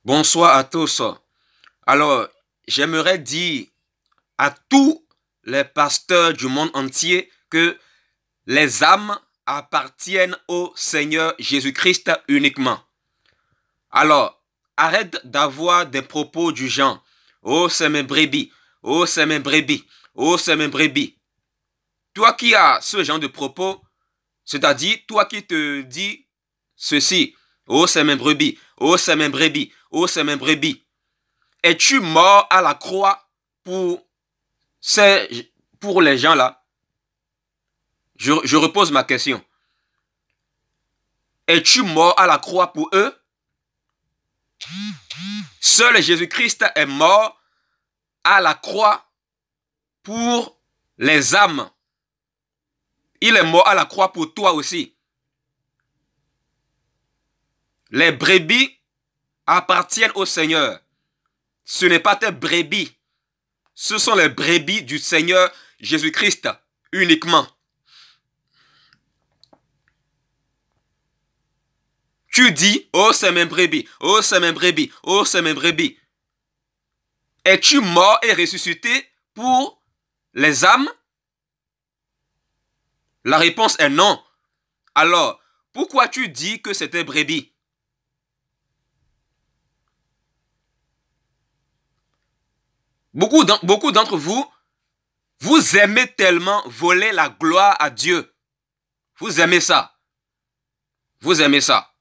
Bonsoir à tous. Alors, j'aimerais dire à tous les pasteurs du monde entier que les âmes appartiennent au Seigneur Jésus-Christ uniquement. Alors, arrête d'avoir des propos du genre « Oh, c'est mes brebis. Oh, c'est mes brebis. Oh, c'est mes brebis. » Toi qui as ce genre de propos, c'est-à-dire toi qui te dis ceci « Oh, c'est mes brebis. Oh, c'est mes brebis. Oh, c'est mes brebis. » Es-tu mort à la croix pour, pour les gens-là? Je repose ma question. Es-tu mort à la croix pour eux? Seul Jésus-Christ est mort à la croix pour les âmes. Il est mort à la croix pour toi aussi. Les brebis appartiennent au Seigneur. Ce n'est pas tes brebis. Ce sont les brebis du Seigneur Jésus-Christ uniquement. Tu dis, oh c'est mes brebis, oh c'est mes brebis, oh c'est mes brebis. Es-tu mort et ressuscité pour les âmes? La réponse est non. Alors, pourquoi tu dis que c'était brebis? Beaucoup d'entre vous, vous aimez tellement voler la gloire à Dieu. Vous aimez ça. Vous aimez ça.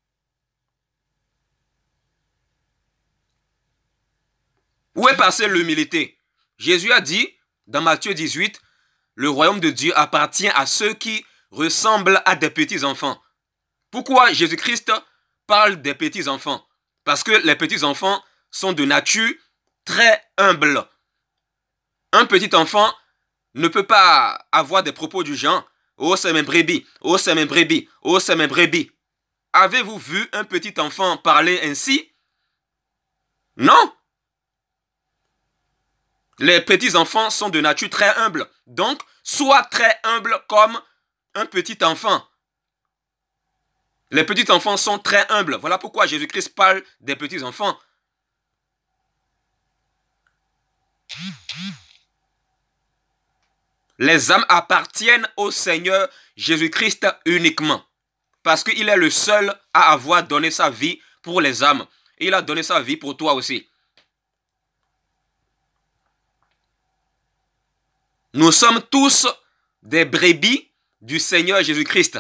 Où est passée l'humilité? Jésus a dit, dans Matthieu 18, le royaume de Dieu appartient à ceux qui ressemblent à des petits-enfants. Pourquoi Jésus-Christ parle des petits-enfants? Parce que les petits-enfants sont de nature très humble. Un petit enfant ne peut pas avoir des propos du genre « Oh, c'est mes brebis, oh, c'est mes brebis, oh, c'est mes brebis ». Avez-vous vu un petit enfant parler ainsi? Non. Les petits-enfants sont de nature très humble. Donc, sois très humble comme un petit enfant. Les petits-enfants sont très humbles. Voilà pourquoi Jésus-Christ parle des petits-enfants. Les âmes appartiennent au Seigneur Jésus-Christ uniquement. Parce qu'il est le seul à avoir donné sa vie pour les âmes. Et il a donné sa vie pour toi aussi. Nous sommes tous des brebis du Seigneur Jésus-Christ.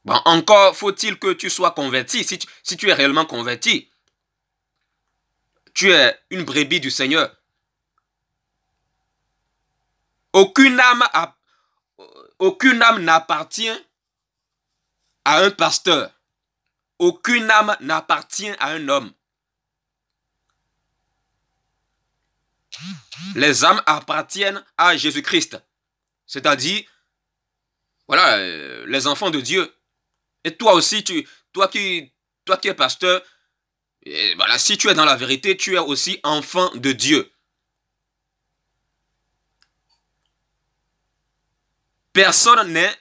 Bon, encore faut-il que tu sois converti. Si tu es réellement converti, tu es une brebis du Seigneur. Aucune âme n'appartient à un pasteur. Aucune âme n'appartient à un homme. Les âmes appartiennent à Jésus-Christ. C'est-à-dire, voilà, les enfants de Dieu. Et toi aussi, toi qui es pasteur, et voilà, si tu es dans la vérité, tu es aussi enfant de Dieu. Personne n'est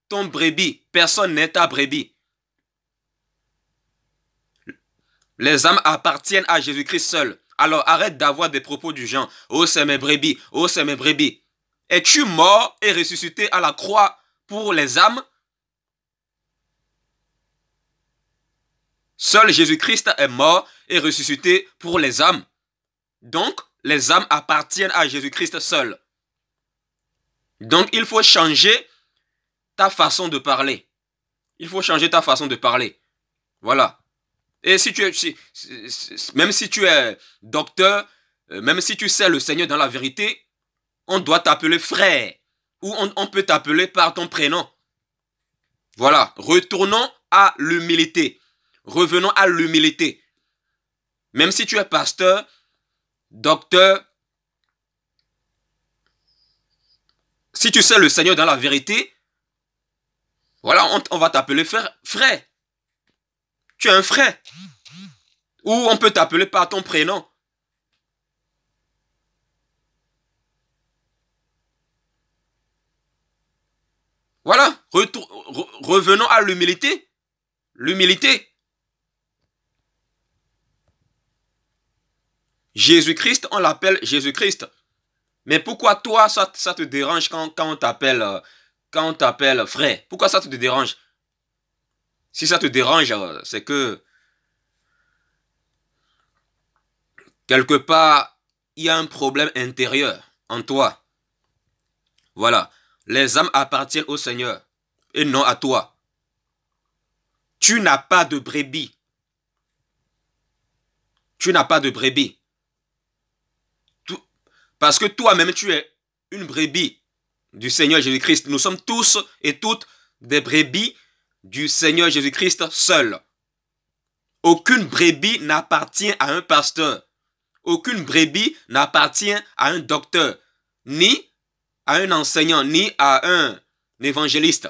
ton brebis. Personne n'est ta brebis. Les âmes appartiennent à Jésus-Christ seul. Alors arrête d'avoir des propos du genre « Oh, c'est mes brebis. Oh, c'est mes brebis. » Es-tu mort et ressuscité à la croix pour les âmes? Seul Jésus-Christ est mort et ressuscité pour les âmes. Donc, les âmes appartiennent à Jésus-Christ seul. Donc, il faut changer ta façon de parler. Il faut changer ta façon de parler. Voilà. Et même si tu es docteur, même si tu sais le Seigneur dans la vérité, on doit t'appeler frère. Ou on peut t'appeler par ton prénom. Voilà. Retournons à l'humilité. Revenons à l'humilité. Même si tu es pasteur, docteur, si tu sais le Seigneur dans la vérité, voilà, on va t'appeler frère. Tu es un frère. Ou on peut t'appeler par ton prénom. Voilà, revenons à l'humilité. L'humilité. Jésus-Christ, on l'appelle Jésus-Christ. Mais pourquoi toi, ça te dérange quand on t'appelle frère? Pourquoi ça te dérange? Si ça te dérange, c'est que quelque part, il y a un problème intérieur en toi. Voilà. Les âmes appartiennent au Seigneur et non à toi. Tu n'as pas de brebis. Tu n'as pas de brebis. Parce que toi-même, tu es une brebis du Seigneur Jésus-Christ. Nous sommes tous et toutes des brebis du Seigneur Jésus-Christ seul. Aucune brebis n'appartient à un pasteur. Aucune brebis n'appartient à un docteur, ni à un enseignant, ni à un évangéliste.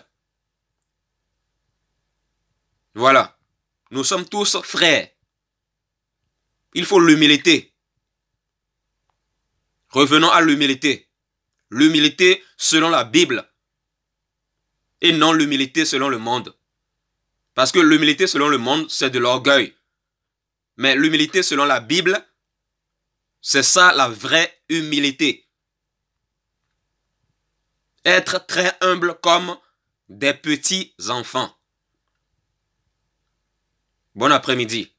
Voilà. Nous sommes tous frères. Il faut l'humilité. Revenons à l'humilité. L'humilité selon la Bible. Et non l'humilité selon le monde. Parce que l'humilité selon le monde, c'est de l'orgueil. Mais l'humilité selon la Bible, c'est ça la vraie humilité. Être très humble comme des petits enfants. Bon après-midi.